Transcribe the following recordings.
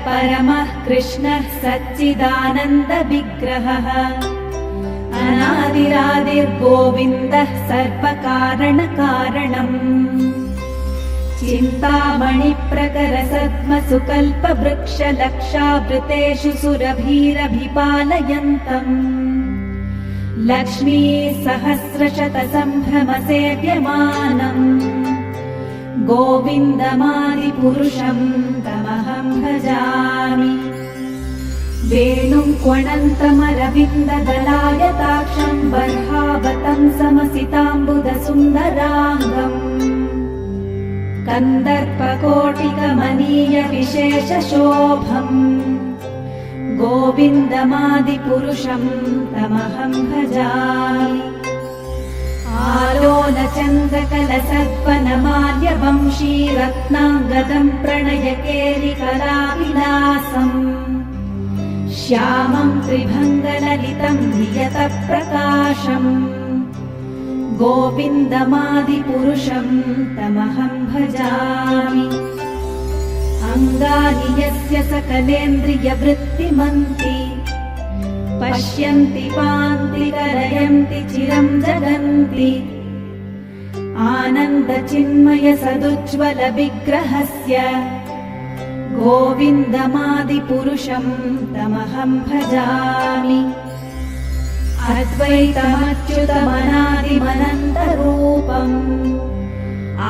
परमः कृष्णः सच्चिदानन्दविग्रहः अनादिरादिर्गोविन्दः सर्वकारणकारणम् चिन्तामणिप्रकरसद्मसुकल्पवृक्षलक्षावृतेषु सुरभीरभिपालयन्तम् लक्ष्मीसहस्रशतसम्भ्रमसेव्यमानम् गोविन्दमादिपुरुषम् तमहं भजामि वेणुं क्वणन्तमरविन्ददलायताक्षं बर्हावतं समसिताम्बुदसुन्दराङ्गम् कन्दर्पकोटिकमनीयविशेषशोभम् गोविन्दमादिपुरुषं तमहं भजामि आलोलचन्द्रकलसर्पणमाल्यवंशीरत्नाङ्गदं प्रणयकेलिकलाविलासम् श्यामं त्रिभङ्गललितं नियतप्रकाशम् गोविन्दमादिपुरुषं तमहं भजामि अङ्गानि यस्य सकलेन्द्रियवृत्तिमन्ति पश्यन्ति पान्ति कलयन्ति चिरं जगन्ति आनन्दचिन्मयसदुज्ज्वलविग्रहस्य गोविन्दमादिपुरुषं तमहं भजामि अद्वैतमच्युतमनादिमनन्तरूपम्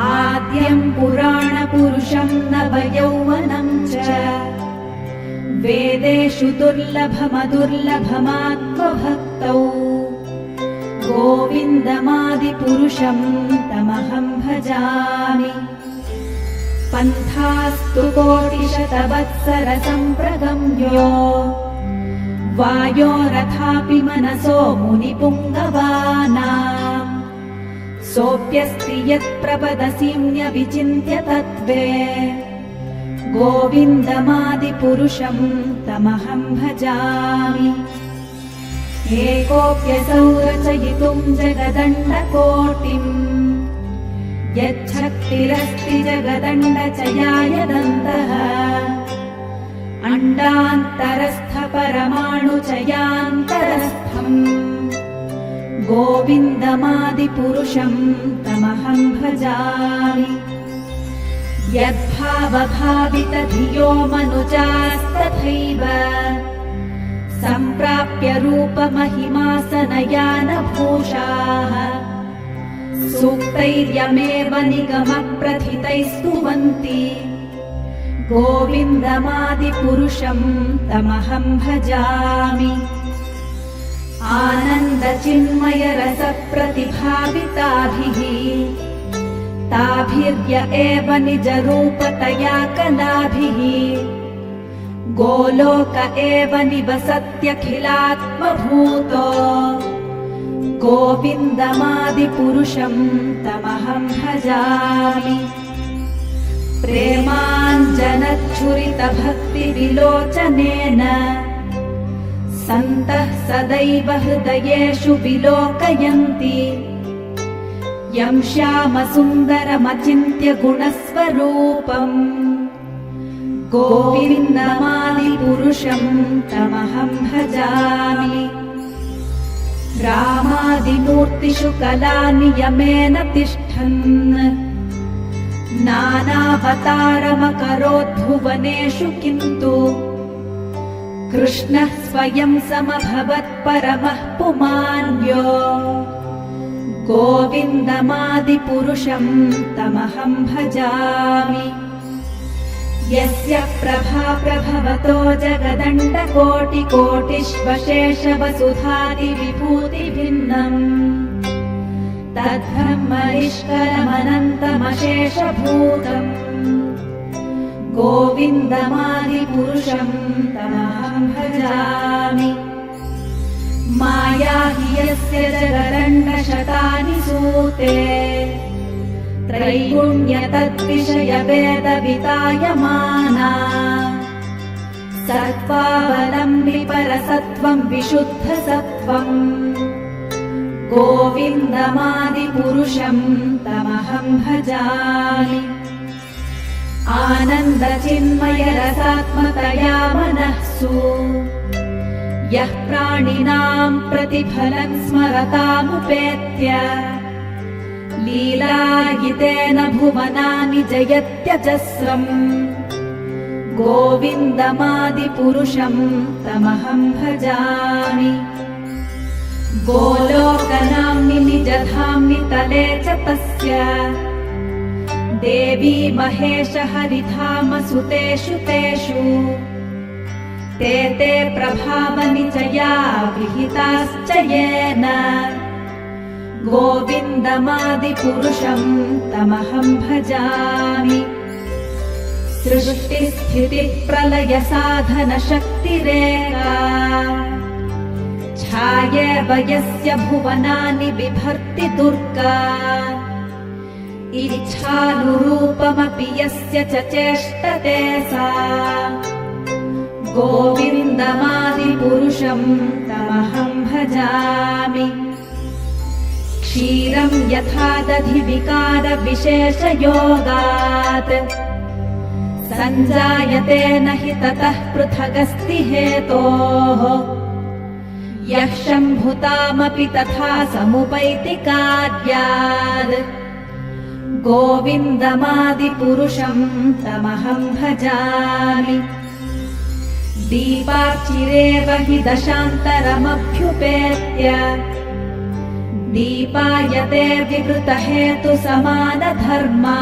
आद्यं पुराणपुरुषं नवयौवनं च वेदेषु दुर्लभमदुर्लभमात्मभक्तौ गोविन्दमादिपुरुषं तमहं भजामि पन्थास्तु कोटिशतवत्सरसम्प्रगम्यो वायोरथापि मनसो मुनिपुङ्गवानाम् सोऽप्यस्ति यत्प्रपदसीम्यविचिन्त्य तत्त्वे गोविन्दमादिपुरुषं तमहं भजामि एकोऽप्यसौ रचयितुं जगदण्डकोटिम् यच्छक्तिरस्ति जगदण्डचयाय दन्तः अण्डान्तरस्थपरमाणुचयान्तरस्थम् गोविन्दमादिपुरुषं तमहं भजामि यद्भावभावितधियो मनुजास्तथैव सम्प्राप्य रूपमहिमासनयानभूषाः सूक्तैर्यमेव निगमप्रथितैस्तुवन्ति गोविन्दमादिपुरुषं तमहं भजामि आनन्दचिन्मयरसप्रतिभाविताभिः ताभिर्य एव निजरूपतया कलाभिः गोलोक एव निवसत्यखिलात्मभूतो गोविन्दमादिपुरुषं तमहं भजामि प्रेमाञ्जनच्छुरितभक्तिविलोचनेन सन्तः सदैव हृदयेषु विलोकयन्ति यं श्यामसुन्दरमचिन्त्य गुणस्वरूपम् गोविन्दमादिपुरुषं तमहं भजामि रामादिमूर्तिषु कलानियमेन तिष्ठन् नानावतारमकरोद्भुवनेषु किन्तु कृष्णः स्वयं समभवत्परमः पुमान्यो गोविन्दमादिपुरुषं तमहं भजामि यस्य प्रभा प्रभवतो जगदण्डकोटिकोटिष्वशेषवसुधादिविभूतिभिन्नम् तद्ब्रह्मनिष्कलमनन्तमशेषभूतम् गोविन्दमादिपुरुषं तमहं भजामि माया हि यस्य जगदण्डशतानि सूते त्रैगुण्यतद्विषयवेदवितायमाना सत्त्वावलम्बि परसत्त्वं विशुद्धसत्त्वम् गोविन्दमादिपुरुषं तमहं भजामि आनन्दचिन्मयरसात्मतया मनःसु यः प्राणिनाम् प्रतिफलम् स्मरतामुपेत्य लीलायितेन भुवनानि जयत्यजस्रम् गोविन्दमादिपुरुषम् तमहम् भजामि। गोलोकनाम्नि निजधाम्नि तले च तस्य देवी महेश हरिधामसुतेषु तेषु ते ते प्रभावनिचया विहिताश्च येन गोविन्दमादिपुरुषम् तमहम् भजामि। सृष्टिस्थितिप्रलयसाधनशक्तिरेका छायेव यस्य भुवनानि बिभर्ति दुर्गा इच्छानुरूपमपि यस्य च चेष्टते सा गोविन्दमादिपुरुषम् तमहम् भजामि। क्षीरम् यथा दधिविकारविशेषयोगात् सञ्जायते न हि ततः पृथगस्ति हेतोः यः शम्भुतामपि तथा समुपैति कार्यात् गोविन्दमादिपुरुषम् तमहम् भजामि। दीपाचिरेव हि दशान्तरमभ्युपेत्य दीपायते विवृतहेतुसमानधर्मा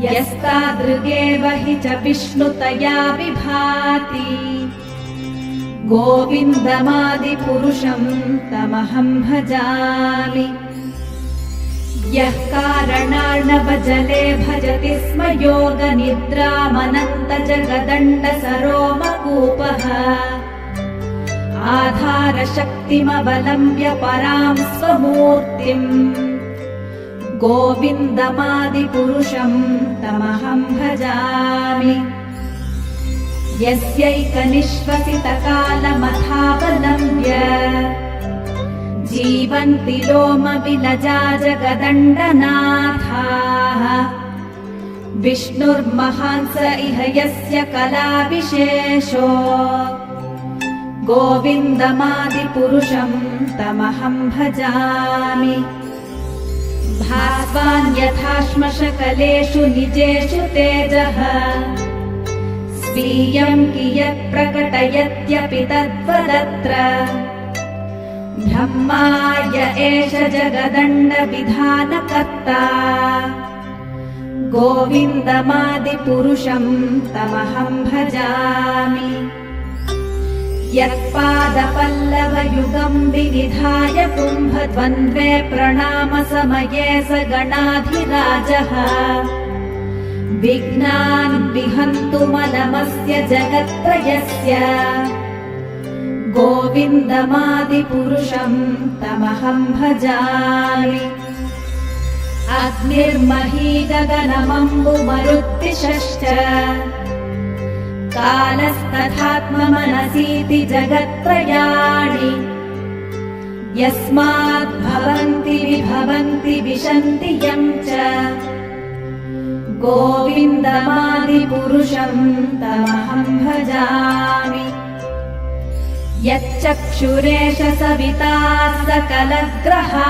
यस्तादृगेव हि च विष्णुतया विभाति गोविन्दमादिपुरुषम् तमहम् भजामि। यः कारणार्णवजले भजति स्म योगनिद्रामनन्तजगदण्डसरोमकूपः आधारशक्तिमवलम्ब्य परां स्वमूर्तिम् गोविन्दमादिपुरुषम् तमहम् भजामि। यस्यैकनिश्वसितकालमथावलम्ब्य जीवन्ति लोमविलजा जगदण्डनाथाः विष्णुर्महान् स इह यस्य कलाविशेषो गोविन्दमादिपुरुषम् तमहम् भजामि। भास्वान् यथा श्मशकलेषु निजेषु तेजः स्वीयम् कियत् प्रकटयत्यपि तद्वदत्र ब्रह्माय एष जगदण्डविधानकर्ता गोविन्दमादिपुरुषम् तमहम् भजामि। यत्पादपल्लवयुगम् विनिधाय कुम्भद्वन्द्वे प्रणामसमये स गणाधिराजः विघ्नान् विहन्तुमलमस्य जगत्त्रयस्य गोविन्दमादिपुरुषम् तमहम् भजामि। अग्निर्मही गगनमम्बुमरुत्तिशश्च कालस्तथात्ममनसीति जगत्त्रयाणि यस्माद्भवन्ति विभवन्ति विशन्ति यम् च गोविन्दमादिपुरुषम् तमहम् भजामि। यच्चक्षुरेष सविता सकलग्रहाणाम्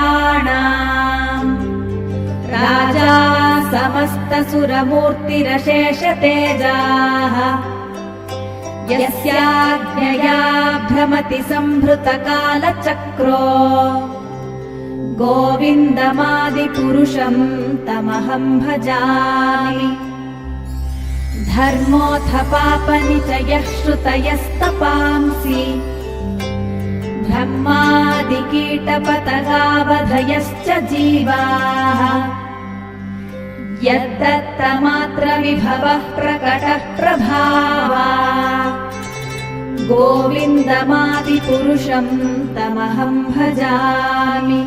राजा समस्तसुरमूर्तिरशेषतेजाः यस्याज्ञया भ्रमति संहृतकालचक्रो गोविन्दमादिपुरुषम् तमहम् भजामि। धर्मोऽथ पापनिचयः श्रुतयस्तपांसि ब्रह्मादिकीटपतगावधयश्च जीवाः यद्दत्तमात्रविभवः प्रकटः प्रभावा गोविन्दमादिपुरुषम् तमहम् भजामि।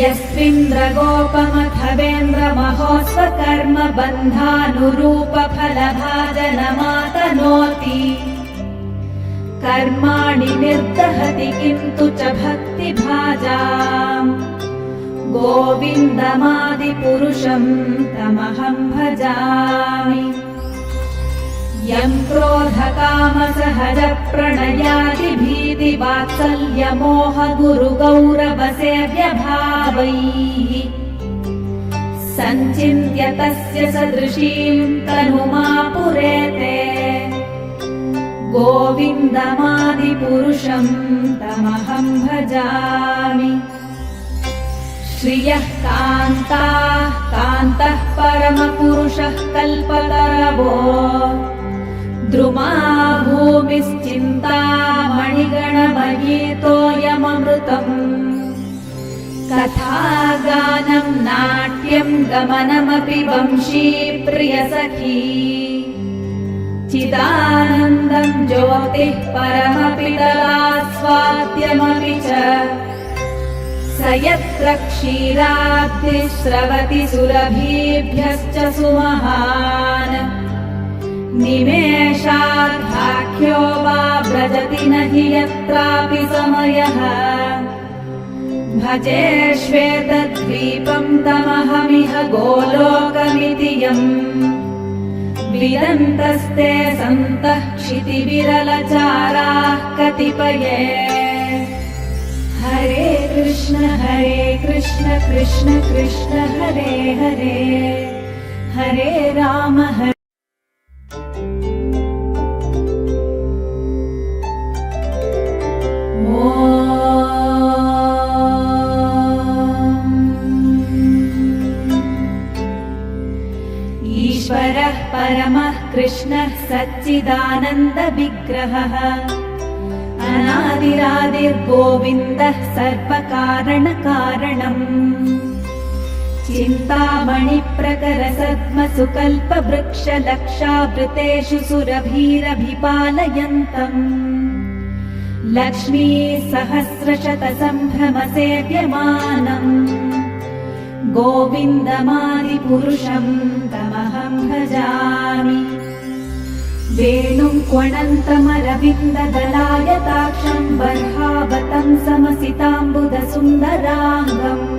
यस्विन्द्रगोपमथवेन्द्रमहोस्वकर्म बन्धानुरूपफलभाजनमातनोति कर्माणि निर्दहति किन्तु च भक्तिभाजाम् गोविन्दमादिपुरुषं तमहं भजामि। यं क्रोधकामसहजप्रणयादिभीतिवात्सल्यमोहगुरुगौरवसेव्यभावैः सञ्चिन्त्य तस्य सदृशीं तनुमापुरेते गोविन्दमादिपुरुषं तमहं भजामि। श्रियः कान्ताः कान्तः परमपुरुषः कल्पतरवो द्रुमा भूमिश्चिन्तामणिगणमयीतोऽयममृतम् कथागानं नाट्यं गमनमपि वंशी प्रियसखी चिदानन्दं ज्योतिः परमपि तदास्वाद्यमपि च स यत्र क्षीराब्धिस्रवति सुरभीभ्यश्च सुमहान् निमेषार्धाख्यो वा व्रजति न हि यत्रापि समयः भजे श्वेतद्वीपं तमहमिह गोलोकमिति यम् विदन्तस्ते सन्तः क्षितिविरलचाराः कतिपये हरे कृष्ण कृष्ण कृष्ण हरे हरे हरे राम हरे ईश्वरः परमः कृष्णः सच्चिदानन्दविग्रहः अनादिरादिर्गोविन्दः सर्वकारणकारणम् चिन्तामणिप्रकरसद्मसुकल्पवृक्षलक्षावृतेषु सुरभीरभिपालयन्तम् लक्ष्मीसहस्रशतसम्भ्रमसेव्यमानम् गोविन्दमादिपुरुषं तमहं भजामि। वेणुं क्वणन्तमरविन्ददलायताक्षं बर्हावतं समसिताम्बुदसुन्दराङ्गम्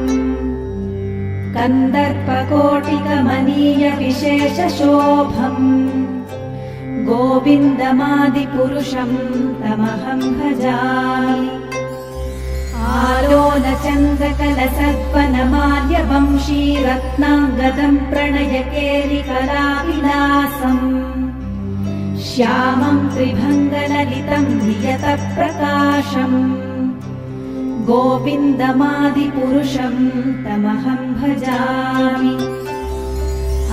कन्दर्पकोटिकमनीयविशेषशोभम् गोविन्दमादिपुरुषं तमहं भजामि। आलोलचन्द्रकलसर्पणमाल्यवंशीरत्नाङ्गदं प्रणयकेलिकलाविलासम् श्यामं त्रिभङ्गललितं नियतप्रकाशम् गोविन्दमादिपुरुषं तमहं भजामि।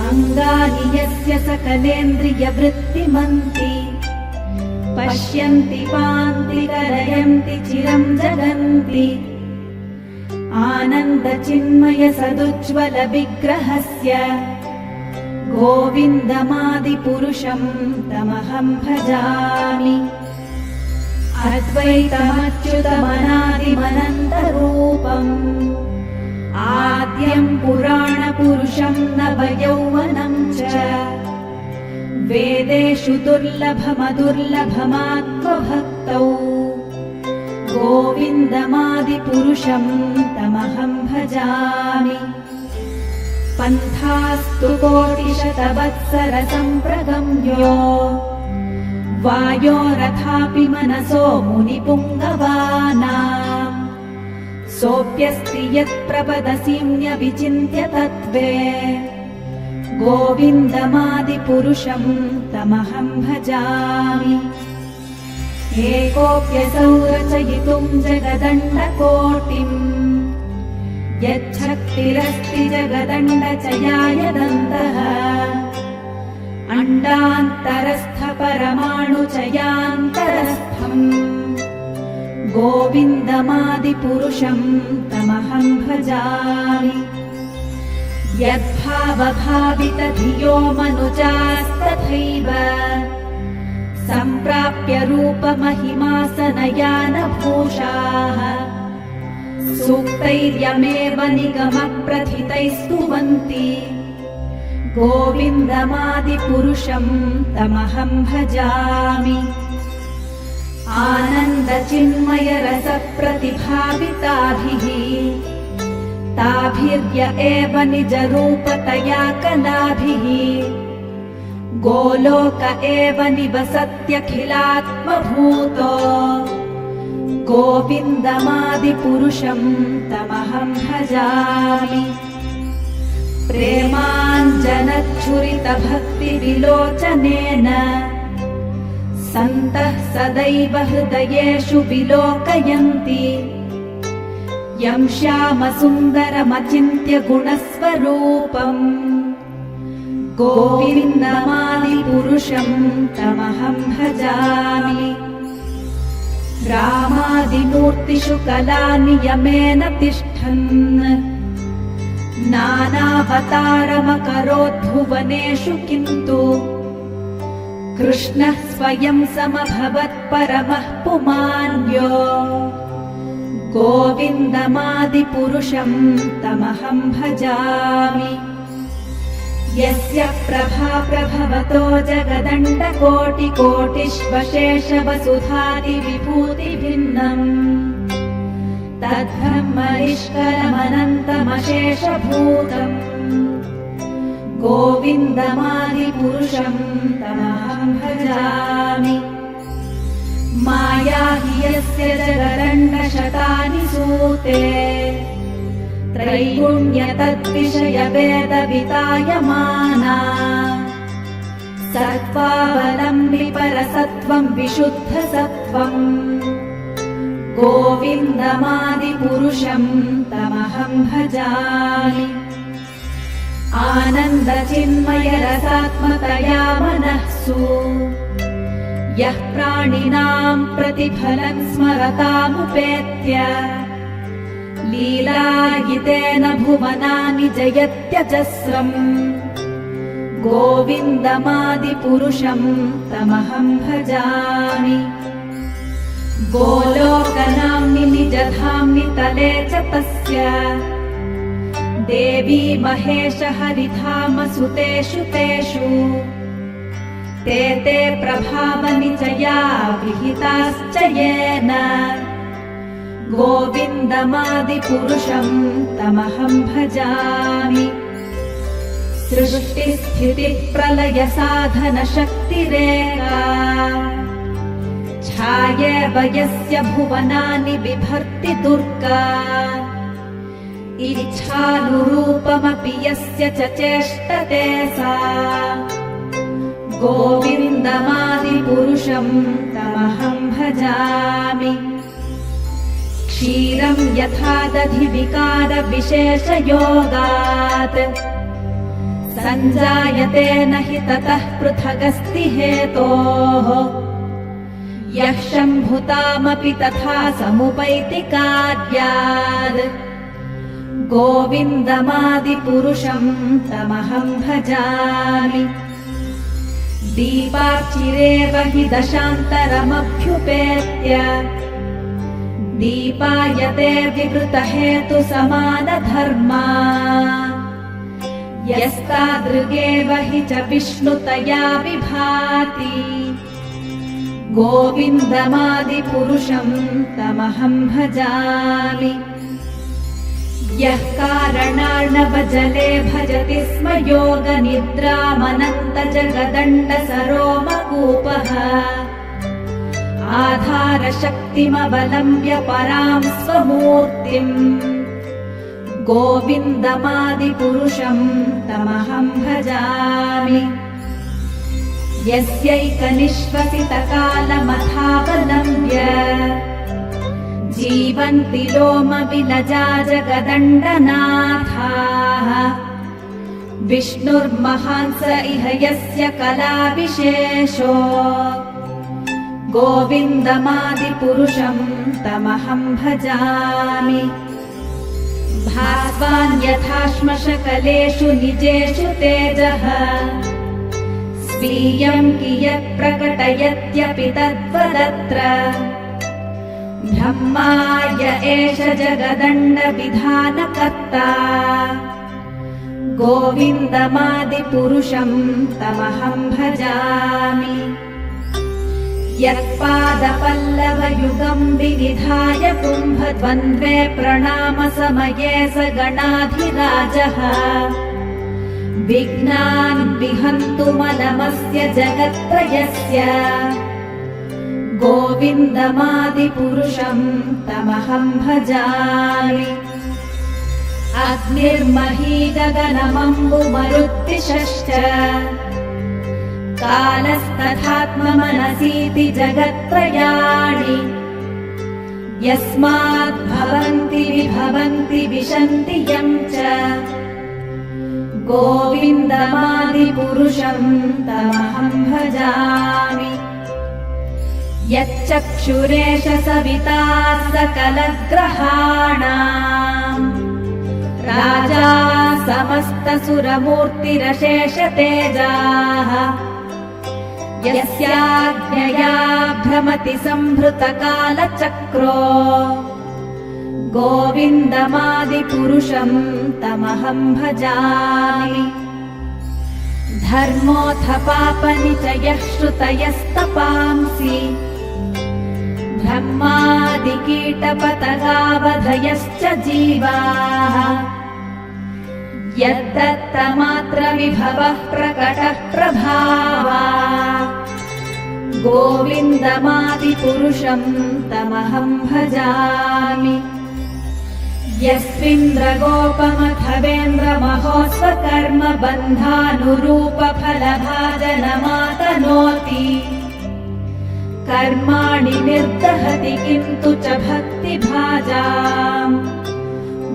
अङ्गानि यस्य सकलेन्द्रियवृत्तिमन्ति पश्यन्ति पान्ति कलयन्ति चिरं जगन्ति आनन्दचिन्मयसदुज्ज्वलविग्रहस्य गोविन्दमादिपुरुषं तमहं भजामि। अद्वैतमच्युतमनादिमनन्तरूपम् आद्यं पुराणपुरुषं नवयौवनं च वेदेषु दुर्लभमदुर्लभमात्मभक्तौ गोविन्दमादिपुरुषं तमहं भजामि। पन्थास्तु कोटिशतवत्सरसम्प्रगम्यो वायोरथापि मनसो मुनिपुङ्गवानाम् सोऽप्यस्ति यत्प्रपदसीम्यविचिन्त्य तत्त्वे गोविन्दमादिपुरुषं तमहं भजामि। एकोऽप्यसौ रचयितुं जगदण्डकोटिम् यच्छक्तिरस्ति जगदण्डचयायदन्तः अण्डान्तरस्थपरमाणुचयान्तरस्थम् गोविन्दमादिपुरुषं तमहं भजामि। यद्भावभावितधियो मनुजास्तथैव सम्प्राप्य रूपमहिमासनयानभूषाः सूक्तैर्यमेव निगमप्रथितैस्तुवन्ति गोविन्दमादिपुरुषं तमहं भजामि। आनन्दचिन्मयरसप्रतिभाविताभिः ताभिर्य एव निजरूपतया कलाभिः गोलोक एव निवसत्यखिलात्मभूतो गोविन्दमादिपुरुषं तमहं भजामि। प्रेमाञ्जनच्छुरितभक्तिविलोचनेन सन्तः सदैव हृदयेषु विलोकयन्ति यं श्यामसुन्दरमचिन्त्य गुणस्वरूपम् गोविन्दमादिपुरुषं तमहं भजामि। रामादिमूर्तिषु कलानियमेन तिष्ठन् नानावतारमकरोद्भुवनेषु किन्तु कृष्णः स्वयं समभवत्परमः पुमान्यो गोविन्दमादिपुरुषं तमहं भजामि। यस्य प्रभा प्रभवतो जगदण्डकोटिकोटिष्वशेषवसुधादिविभूतिभिन्नम् तद्ब्रह्मनिष्कलमनन्तमशेषभूतम् गोविन्दमादिपुरुषं तमहं भजामि। माया हि यस्य जगदण्डशतानि सूते त्रैगुण्यतद्विषयवेदवितायमाना सत्त्वावलम्बि परसत्त्वं विशुद्धसत्त्वम् गोविन्दमादिपुरुषं तमहं भजामि। आनन्दचिन्मयरसात्मतया मनःसु यः प्राणिनां प्रतिफलं स्मरतामुपेत्य लीलायितेन भुवनानि जयत्यजस्रम् गोविन्दमादिपुरुषं तमहं भजामि। गोलोकनाम्नि निजधाम्नि तले च तस्य देवी महेश हरिधामसुतेषु तेषु ते ते प्रभावनिचया विहिताश्च येन गोविन्दमादिपुरुषं तमहं भजामि। सृष्टिस्थितिप्रलयसाधनशक्तिरेका छायेव यस्य भुवनानि बिभर्ति दुर्गा इच्छानुरूपमपि यस्य च चेष्टते सा गोविन्दमादिपुरुषं तमहं भजामि। क्षीरं यथा दधिविकारविशेषयोगात् सञ्जायते न हि ततः पृथगस्ति हेतोः यः शम्भुतामपि तथा समुपैति कार्यात् गोविन्दमादिपुरुषं तमहं भजामि। दीपाचिरेव हि दशान्तरमभ्युपेत्य दीपायते विवृतहेतुसमानधर्मा यस्तादृगेव हि च विष्णुतया विभाति गोविन्दमादिपुरुषं तमहं भजामि। यः कारणार्णवजले भजति स्म योगनिद्रामनन्तजगदण्डसरोमकूपः आधारशक्तिमवलम्ब्य परां स्वमूर्तिम् गोविन्दमादिपुरुषं तमहं भजामि। यस्यैकनिश्वसितकालमथावलम्ब्य जीवन्ति लोमविलजा जगदण्डनाथाः विष्णुर्महान् स इह यस्य कलाविशेषो गोविन्दमादिपुरुषं तमहं भजामि। भास्वान् यथा श्मशकलेषु निजेषु तेजः स्वीयं कियत् प्रकटयत्यपि तद्वदत्र ब्रह्माय एष जगदण्डविधानकर्ता गोविन्दमादिपुरुषं तमहं भजामि। यत्पादपल्लवयुगम् विनिधाय कुम्भद्वन्द्वे प्रणामसमये स गणाधिराजः विघ्नान् विहन्तुमलमस्य जगत्त्रयस्य गोविन्दमादिपुरुषम् तमहम् भजामि। अग्निर्मही गगनमम्बुमरुत्तिशश्च कालस्तथात्ममनसीति जगत्त्रयाणि यस्माद्भवन्ति विभवन्ति विशन्ति यम् च गोविन्दमादिपुरुषम् तमहम् भजामि। यच्चक्षुरेष सविता सकलग्रहाणाम् राजा समस्तसुरमूर्तिरशेषतेजाः यस्याज्ञया भ्रमति संहृतकालचक्रो गोविन्दमादिपुरुषम् तमहम् भजामि। धर्मोऽथ पापनिचयः श्रुतयस्तपांसि ब्रह्मादिकीटपतगावधयश्च जीवाः यद्दत्तमात्रविभवः प्रकटः प्रभावा गोविन्दमादिपुरुषम् तमहम् भजामि। यस्मिन्द्रगोपमथवेन्द्रमहोस्वकर्म बन्धानुरूपफलभाजनमातनोति कर्माणि निर्दहति किन्तु च भक्तिभाजाम्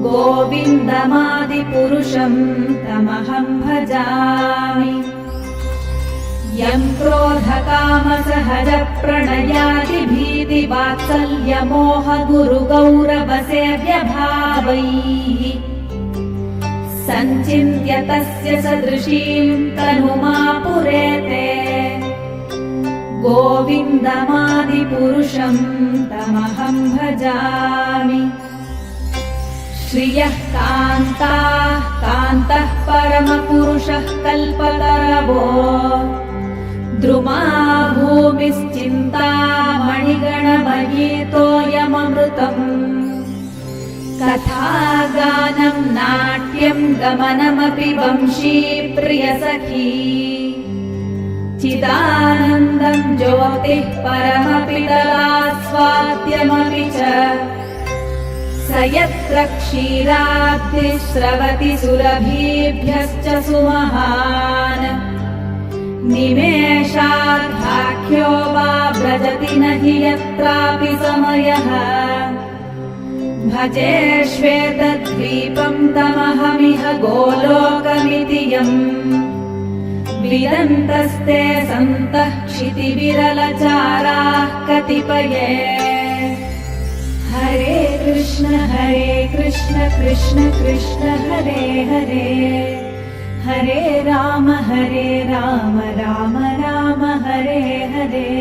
गोविन्दमादिपुरुषम् तमहम् भजामि। यम् क्रोधकामसहजप्रणयादिभीतिवात्सल्यमोहगुरुगौरवसेव्यभावैः सञ्चिन्त्य तस्य सदृशीम् तनुमापुरेते गोविन्दमादिपुरुषम् तमहम् भजामि। श्रियः कान्ताः कान्तः परमपुरुषः कल्पतरवो द्रुमा भूमिश्चिन्तामणिगणमयीतोऽयममृतम् कथागानम् नाट्यम् गमनमपि वंशी प्रियसखी चिदानन्दम् ज्योतिः परमपितलास्वाद्यमपि च स यत्र क्षीराब्धिः स्रवति सुरभीभ्यश्च सुमहान् निमेषाद्धाख्यो वा व्रजति न हि यत्रापि समयः भजे श्वेतद्वीपम् तमहमिह गोलोकमिति यम् विदन्तस्ते सन्तः क्षितिविरलचाराः कतिपये हरे कृष्ण कृष्ण कृष्ण हरे हरे हरे राम राम राम हरे हरे।